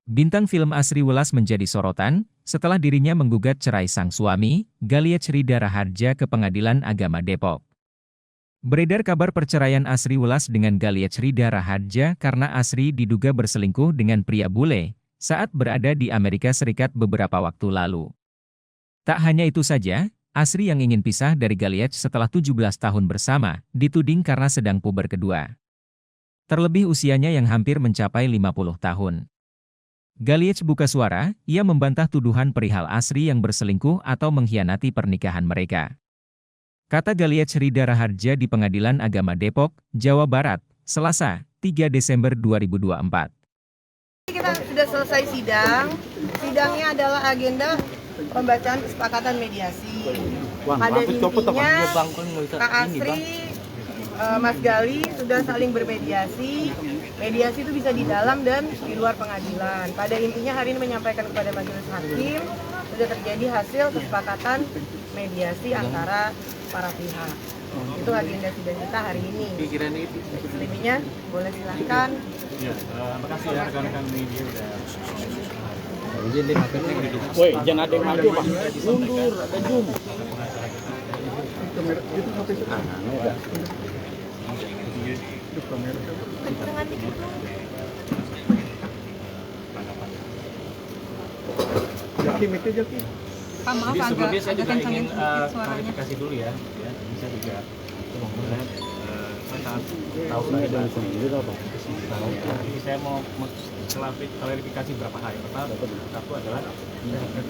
Bintang film Asri Welas menjadi sorotan setelah dirinya menggugat cerai sang suami, Galiech Rida Raharja ke Pengadilan Agama Depok. Beredar kabar perceraian Asri Welas dengan Galiech Rida Raharja karena Asri diduga berselingkuh dengan pria bule saat berada di Amerika Serikat beberapa waktu lalu. Tak hanya itu saja, Asri yang ingin pisah dari Galiech setelah 17 tahun bersama, dituding karena sedang puber kedua. Terlebih usianya yang hampir mencapai 50 tahun. Galiech buka suara, ia membantah tuduhan perihal Asri yang berselingkuh atau mengkhianati pernikahan mereka. Kata Galiech Rida Raharja di Pengadilan Agama Depok, Jawa Barat, Selasa, 3 Desember 2024. Kita sudah selesai sidang. Sidangnya adalah agenda pembacaan kesepakatan mediasi. Pada intinya, Kak Asri, Mas Gali sudah saling bermediasi. Mediasi itu bisa di dalam dan di luar pengadilan. Pada intinya hari ini menyampaikan kepada majelis hakim sudah terjadi hasil kesepakatan mediasi antara para pihak. Itu agenda sidang kita hari ini. Selebihnya boleh silahkan. Ya, makasih ya rekan-rekan media udah. Woi, jangan ada yang maju, Pak. Mundur, ada zoom. Jaki, mikir Jaki. Pak, maaf Jadi sebelumnya saya agak juga kencangin ingin sedikit suaranya. klarifikasi dulu ya. Bisa juga saya sangat tahu saya dari sendiri apa. Jadi saya mau klarifikasi beberapa hal. Pertama, satu adalah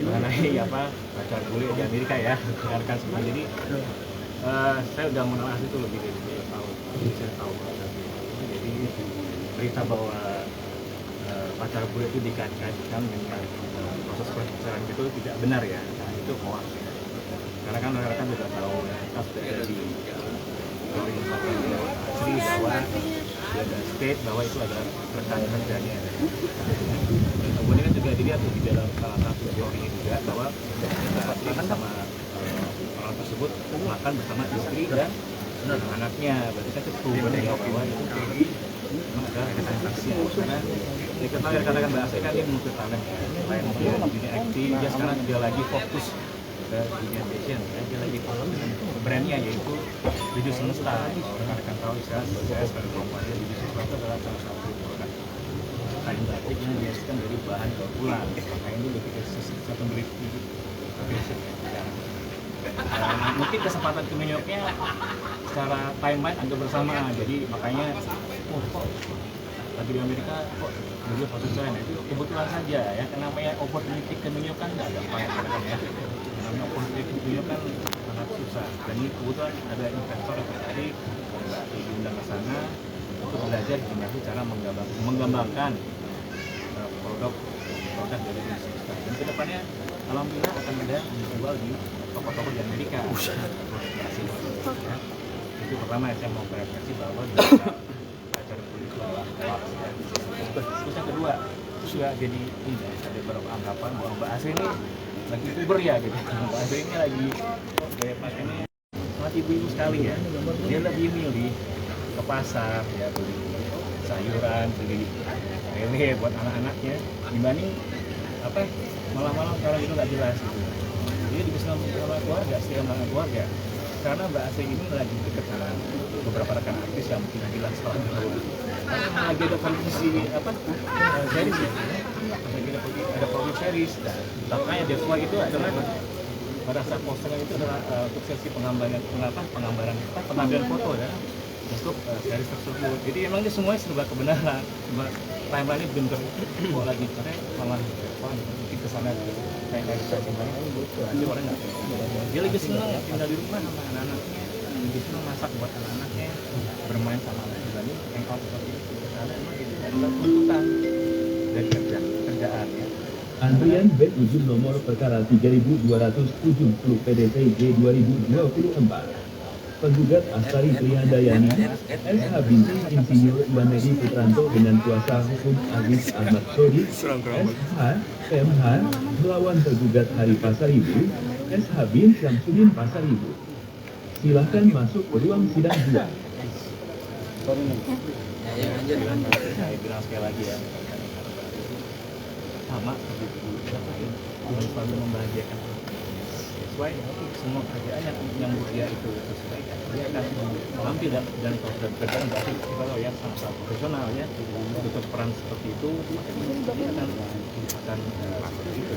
mengenai pacar bule di Amerika ya, rekan semua. Jadi saya udah menelaah itu lebih dari 2 tahun. Saya tahu. Jadi berita bahwa pacar bule itu dikait-kaitkan dengan proses perceraian itu tidak benar ya. Nah, itu hoax. Karena kan rekan-rekan juga tahu ya, kita sudah ada di Asri bahwa dia ada state bahwa itu adalah rekan kerjanya. Kemudian kan juga dilihat di dalam salah satu teorinya juga bahwa Asri sama orang tersebut makan bersama istri dan anaknya. Berarti kan itu bahwa itu memang ada transaksi. Karena dikenal rekan-rekan Mbak Asri kan dia menuntut talent ya. Selain dia di dunia akting, dia sekarang dia lagi fokus ke dunia fashion ya. Dia lagi fokus dengan brandnya yaitu Biju Semesta. Rekan-rekan tahu saya sebagai perempuan dia Biju Semesta itu adalah salah satu produk kain batik yang dihasilkan dari bahan daur ulang. Makanya ini lebih ke satu milik fashion ya. Mungkin kesempatan ke New Yorknya secara timeline agak bersamaan, jadi makanya kok lagi di Amerika kok beliau proses jalan itu kebetulan saja ya, karena namanya opportunity ke New York kan nggak gampang ya kan ya, namanya opportunity ke New York kan sangat susah, dan ini kebetulan ada investor yang tertarik diundang ke sana untuk belajar gimana cara mengembangkan produk dari Indonesia, dan kedepannya alhamdulillah akan ada dijual di toko-toko di Amerika. Ya. Itu pertama saya mau klarifikasi bahwa pacar itu adalah hoax. Terus yang kedua, terus juga jadi ini ada beberapa anggapan bahwa Mbak Asri ini lagi puber ya gitu. Mbak Asri ini lagi gaya pakainya sangat ibu-ibu sekali ya. Dia lebih milih ke pasar ya, beli sayuran, beli lele buat anak-anaknya dibanding malam-malam kalau itu nggak jelas gitu. Dia dipesan sama keluarga, sama keluarga. Karena Mbak Asri ini lagi dekat dengan beberapa rekan artis yang mungkin bilang setelah dulu. Karena lagi ada kompetisi series ya. Lagi ada produk series. Makanya Deswa itu adalah pada saat postingan itu adalah untuk sesi pengambilan foto ya untuk series tersebut. Jadi emang dia semuanya serba kebenaran. Timeline ini bener kok lagi malah mungkin kesana gitu. Kayak dia orang nggak dia lagi senang tinggal di rumah sama anak-anaknya, lagi senang masak buat anak-anaknya, bermain sama anak-anak ini, hangout seperti itu. Karena emang itu adalah tuntutan dari kerjaan ya. Antrian bed ujung nomor perkara 3270 PDTJ 2024. Penggugat Astari Priyandayani, SH Binti Insinyur Iwanedi Putranto dengan kuasa hukum Aziz Ahmad Sodi, SH, PMH, melawan tergugat Hari Pasaribu, SH bin Syamsuddin Pasaribu. Silahkan masuk ke ruang sidang 2. Saya bilang sekali lagi ya, sama seperti itu yang lain, Tuhan selalu membahagiakan. Sesuai semua kerjaan yang dia itu sesuai, dia akan tampil dan kerjaan berarti kalau yang sangat profesional ya untuk peran seperti itu dia akan seperti itu.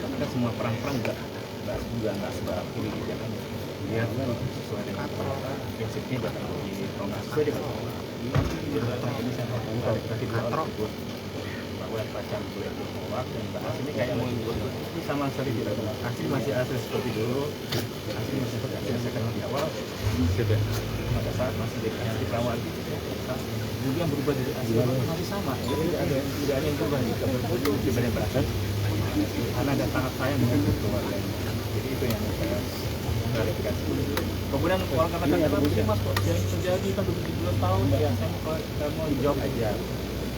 Kita semua peran-peran juga nggak sembarang pilih dia kan, dia sesuai dengan prinsipnya bakal dipromos sesuai dengan ini saya mau klarifikasi dulu bahwa pacar boleh bertolak dan bahas ini kayak mau ini sama sekali tidak benar. Asli masih asli seperti dulu, asli masih seperti yang saya kenal di awal. Sudah pada saat masih di perawat juga yang berubah dari asli masih sama, jadi tidak ada yang berubah dibanding berasal karena ada sangat sayang dengan keluarga. Jadi itu yang saya klarifikasi. Kemudian orang katakan apa sih mas kok yang terjadi kan 20 tahun ya saya mau dijawab aja.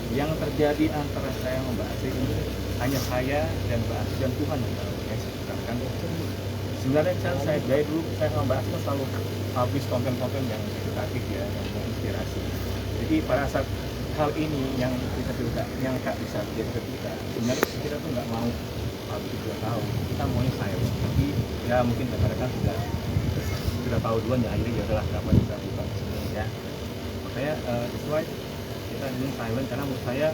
Yang terjadi antara saya sama Mbak Asri ini hanya saya dan Mbak Asri dan Tuhan yang tahu ya kan. Sebenarnya saya dari dulu saya sama Mbak Asri kan selalu habis konten-konten yang edukatif ya, yang menginspirasi. Jadi pada saat hal ini yang kita yang Kak bisa jadi ke kita, sebenarnya kita tuh nggak mau habis 2 tahun, kita maunya silent. Tapi ya mungkin rekan-rekan sudah tahu duluan ya, akhirnya ya udahlah kapan kita buka sebenarnya ya. Makanya sesuai kita ingin silent karena menurut saya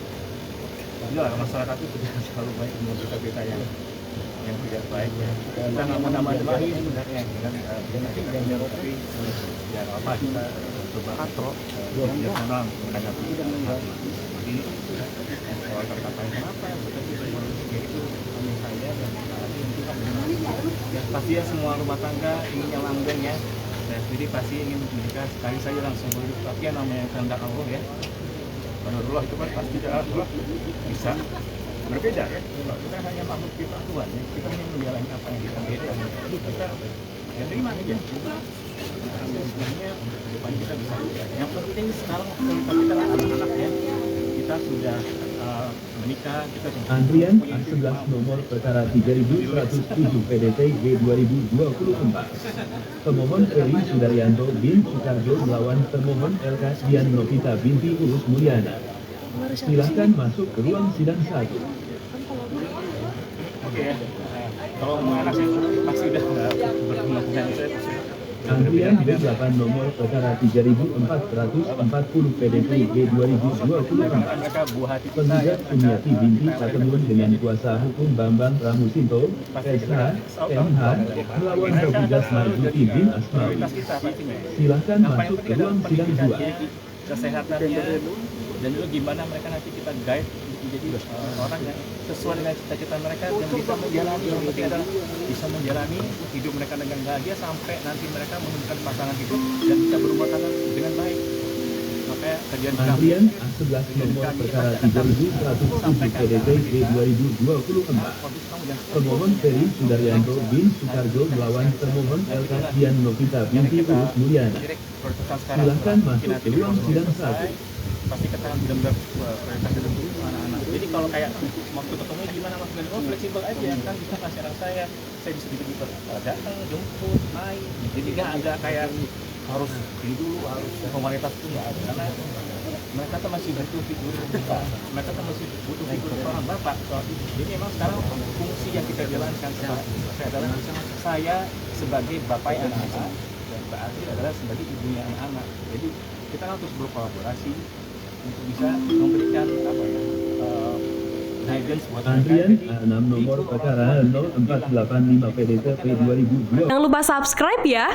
juga masyarakat itu sudah selalu banyak berita-berita yang tidak baik ya. Kita nggak mau nambah lagi sebenarnya dengan tapi ya apa kita coba kontrol biar orang menghadapi jadi soal kata-kata kenapa itu hanya saya dan ya pasti ya semua rumah tangga ingin yang langgeng ya. Saya sendiri pasti ingin menikah sekali saja langsung hidup, tapi yang namanya kehendak Allah ya. Menurut itu kan pasti Allah bisa berbeda ya. Kalau kita hanya makhluk kita Tuhan ya, kita hanya menjalani apa yang kita beda. Jadi kita ya terima aja. Sebenarnya depan kita bisa. Yang penting sekarang kita anak-anaknya kita sudah menikah, kita Antrian A11 nomor perkara 3107 PDT G2024. Pemohon Eri Sudaryanto bin Soekarjo melawan termohon LK Dian Novita binti Urus Mulyana. Silahkan masuk ke ruang sidang 1. Oke ya. Kalau mau anak saya pasti udah bertemu dengan saya. Antrian B8 nomor perkara 3440 PDT G2024. Penggugat Sumiati binti Patemun dengan kuasa hukum Bambang Ramusinto, SH, MH, melawan tergugat Marzuki bin Asmawi. Silahkan masuk ke ruang sidang 2. Kesehatannya dan juga gimana mereka nanti kita guide menjadi orang yang sesuai dengan cita-cita mereka dan bisa menjalani, yang penting adalah bisa menjalani hidup mereka dengan bahagia sampai nanti mereka menemukan pasangan hidup dan bisa berumah tangga dengan baik. Makanya kerjaan kami Antrian A11 nomor perkara 3107 PDT G2024. Pemohon Ferry Sudaryanto bin Soekarjo melawan termohon LK Dian Novita binti Urus Mulyana. Silahkan masuk ke ruang sidang 1. Pasti katakan benar-benar prioritas itu anak-anak. Jadi kalau kayak waktu ketemu gimana mas Glenn, fleksibel aja kan, bisa kasih anak saya bisa tiba-tiba datang jemput main. Jadi nggak ada kayak harus ini dulu, harus formalitas itu nggak ada, karena mereka tuh masih butuh figur kita, mereka tuh masih butuh figur seorang bapak soal itu. Jadi memang sekarang fungsi yang kita jalankan saya adalah saya sebagai bapak anak-anak dan Mbak Asri adalah sebagai ibunya anak-anak. Jadi kita harus berkolaborasi untuk bisa memberikan apa ya guidance buat Antrian A6 nomor perkara 0485 PDT P2020. Jangan lupa subscribe ya.